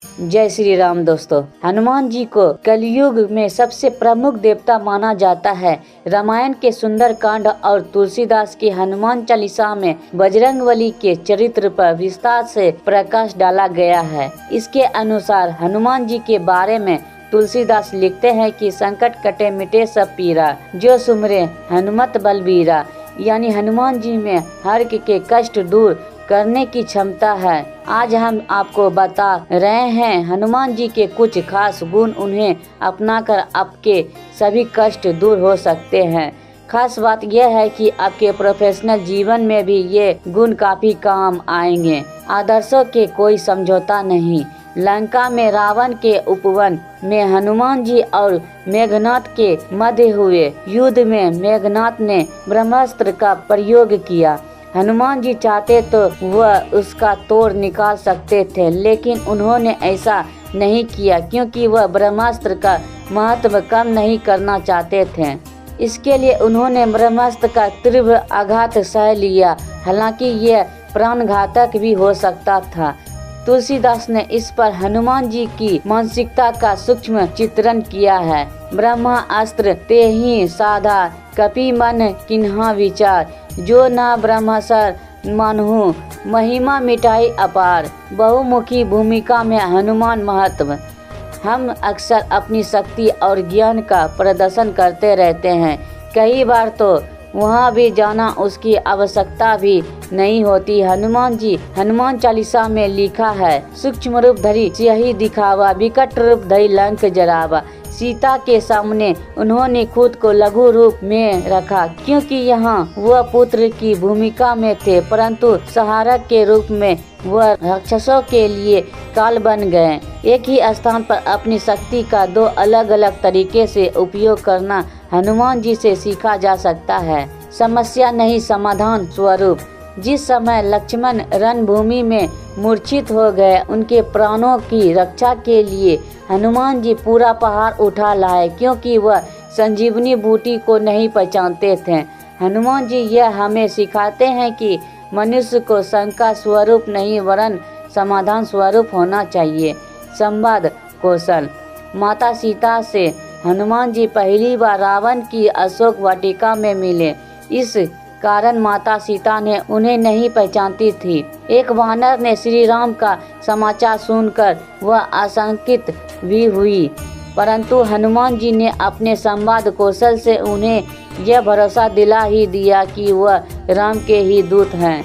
जय श्री राम दोस्तों। हनुमान जी को कलयुग में सबसे प्रमुख देवता माना जाता है। रामायण के सुंदर कांड और तुलसीदास की हनुमान चालीसा में बजरंगबली के चरित्र पर विस्तार से प्रकाश डाला गया है। इसके अनुसार हनुमान जी के बारे में तुलसीदास लिखते हैं कि संकट कटे मिटे सब पीरा, जो सुमरे हनुमत बलबीरा। यानी हनुमान जी में हर के कष्ट दूर करने की क्षमता है। आज हम आपको बता रहे हैं हनुमान जी के कुछ खास गुण, उन्हें अपनाकर आपके सभी कष्ट दूर हो सकते हैं। खास बात यह है कि आपके प्रोफेशनल जीवन में भी ये गुण काफी काम आएंगे। आदर्शों के कोई समझौता नहीं। लंका में रावण के उपवन में हनुमान जी और मेघनाथ के मध्य हुए युद्ध में मेघनाथ ने ब्रह्मास्त्र का प्रयोग किया। हनुमान जी चाहते तो वह उसका तोड़ निकाल सकते थे, लेकिन उन्होंने ऐसा नहीं किया क्योंकि वह ब्रह्मास्त्र का महत्व कम नहीं करना चाहते थे। इसके लिए उन्होंने ब्रह्मास्त्र का तीव्र आघात सह लिया, हालांकि यह प्राणघातक भी हो सकता था। तुलसीदास ने इस पर हनुमान जी की मानसिकता का सूक्ष्म चित्रण किया है। ब्रह्मास्त्र ते ही साधा, कपि मन किन्हा विचार, जो ना ब्रह्मसर मानहु, महिमा मिटाई अपार। बहुमुखी भूमिका में हनुमान महत्व। हम अक्सर अपनी शक्ति और ज्ञान का प्रदर्शन करते रहते हैं। कई बार तो वहाँ भी जाना उसकी आवश्यकता भी नहीं होती। हनुमान जी हनुमान चालीसा में लिखा है, सूक्ष्म रूप धरि सियहि दिखावा, विकट रूप धरि लंक जरावा। सीता के सामने उन्होंने खुद को लघु रूप में रखा क्योंकि यहाँ वह पुत्र की भूमिका में थे, परंतु सहारक के रूप में वह राक्षसों के लिए काल बन गए। एक ही स्थान पर अपनी शक्ति का दो अलग अलग तरीके से उपयोग करना हनुमान जी से सीखा जा सकता है। समस्या नहीं समाधान स्वरूप। जिस समय लक्ष्मण रणभूमि में मूर्छित हो गए, उनके प्राणों की रक्षा के लिए हनुमान जी पूरा पहाड़ उठा लाए क्योंकि वह संजीवनी बूटी को नहीं पहचानते थे। हनुमान जी यह हमें सिखाते हैं कि मनुष्य को शंका स्वरूप नहीं वरन समाधान स्वरूप होना चाहिए। संवाद कौशल। माता सीता से हनुमान जी पहली बार रावण की अशोक वाटिका में मिले। इस कारण माता सीता ने उन्हें नहीं पहचानती थी। एक वानर ने श्री राम का समाचार सुनकर वह आशंकित भी हुई, परंतु हनुमान जी ने अपने संवाद कौशल से उन्हें यह भरोसा दिला ही दिया कि वह राम के ही दूत हैं।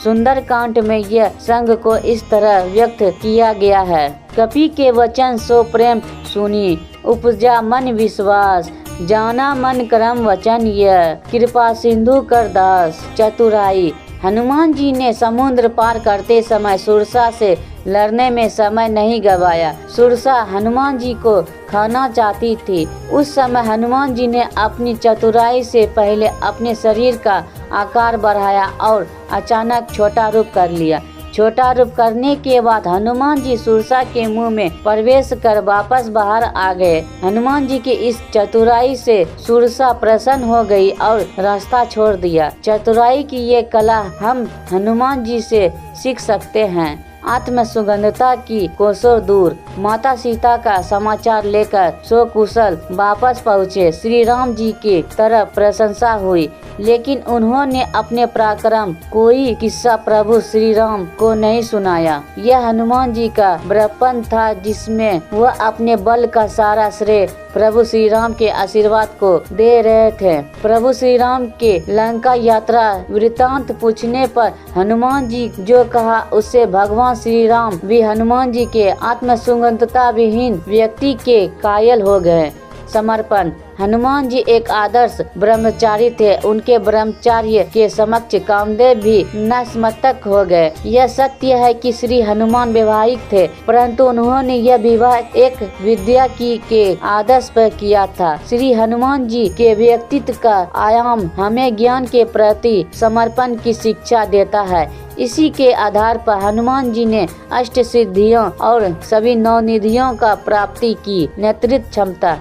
सुंदर कांड में यह संग को इस तरह व्यक्त किया गया है, कपि के वचन सो प्रेम सुनी, उपजा मन विश्वास, जाना मन करम वचन यह, कृपा सिंधु कर दास। चतुराई। हनुमान जी ने समुद्र पार करते समय सुरसा से लड़ने में समय नहीं गवाया। सुरसा हनुमान जी को खाना चाहती थी। उस समय हनुमान जी ने अपनी चतुराई से पहले अपने शरीर का आकार बढ़ाया और अचानक छोटा रूप कर लिया। छोटा रूप करने के बाद हनुमान जी सुरसा के मुंह में प्रवेश कर वापस बाहर आ गए। हनुमान जी की इस चतुराई से सुरसा प्रसन्न हो गई और रास्ता छोड़ दिया। चतुराई की ये कला हम हनुमान जी से सीख सकते हैं। आत्म सुगंधता की कोसों दूर। माता सीता का समाचार लेकर सकुशल वापस पहुँचे। श्री राम जी के तरफ प्रशंसा हुई, लेकिन उन्होंने अपने पराक्रम कोई किस्सा प्रभु श्री राम को नहीं सुनाया। यह हनुमान जी का बड़प्पन था, जिसमें वह अपने बल का सारा श्रेय प्रभु श्री राम के आशीर्वाद को दे रहे थे। प्रभु श्री राम के लंका यात्रा वृतांत पूछने पर हनुमान जी जो कहा उससे भगवान श्री राम भी हनुमान जी के आत्म सुगंधता विहीन व्यक्ति के कायल हो गए। समर्पण। हनुमान जी एक आदर्श ब्रह्मचारी थे। उनके ब्रह्मचर्य के समक्ष कामदेव भी नतमस्तक हो गए। यह सत्य है कि श्री हनुमान वैवाहिक थे, परंतु उन्होंने यह विवाह एक विद्या की के आदर्श पर किया था। श्री हनुमान जी के व्यक्तित्व का आयाम हमें ज्ञान के प्रति समर्पण की शिक्षा देता है। इसी के आधार पर हनुमान जी ने अष्ट सिद्धियों और सभी नौ निधियों का प्राप्ति की। नेतृत्व क्षमता।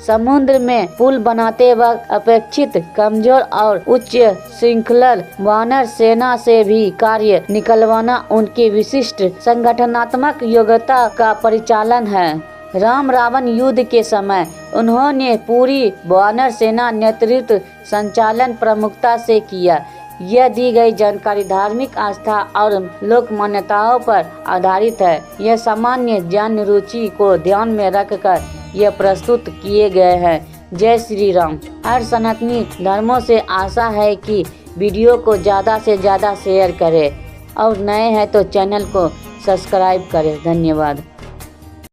समुद्र में पुल बनाते वक्त अपेक्षित कमजोर और उच्च श्रृंखला वानर सेना से भी कार्य निकलवाना उनकी विशिष्ट संगठनात्मक योग्यता का परिचालन है। राम रावण युद्ध के समय उन्होंने पूरी वानर सेना नेतृत्व संचालन प्रमुखता से किया। यह दी गई जानकारी धार्मिक आस्था और लोक मान्यताओं पर आधारित है। यह सामान्य जन रुचि को ध्यान में रखकर यह प्रस्तुत किए गए हैं। जय श्री राम। हर सनातनी धर्मों से आशा है कि वीडियो को ज़्यादा से ज़्यादा शेयर करें और नए हैं तो चैनल को सब्सक्राइब करें। धन्यवाद।